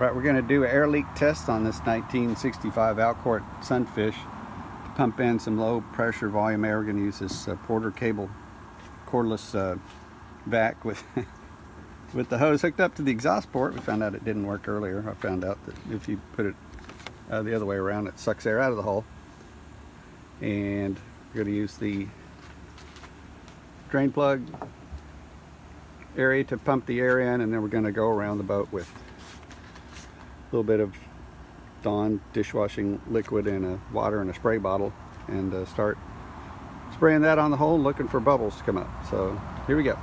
Right, we're going to do an air leak test on this 1965 Alcort Sunfish to pump in some low pressure volume air. We're going to use this Porter cable cordless vac with with the hose hooked up to the exhaust port. We found out it didn't work earlier. I found out that if you put it the other way around, it sucks air out of the hull. And we're going to use the drain plug area to pump the air in, and then we're going to go around the boat with a little bit of Dawn dishwashing liquid and a water in a spray bottle, and start spraying that on the hole, looking for bubbles to come up. So here we go.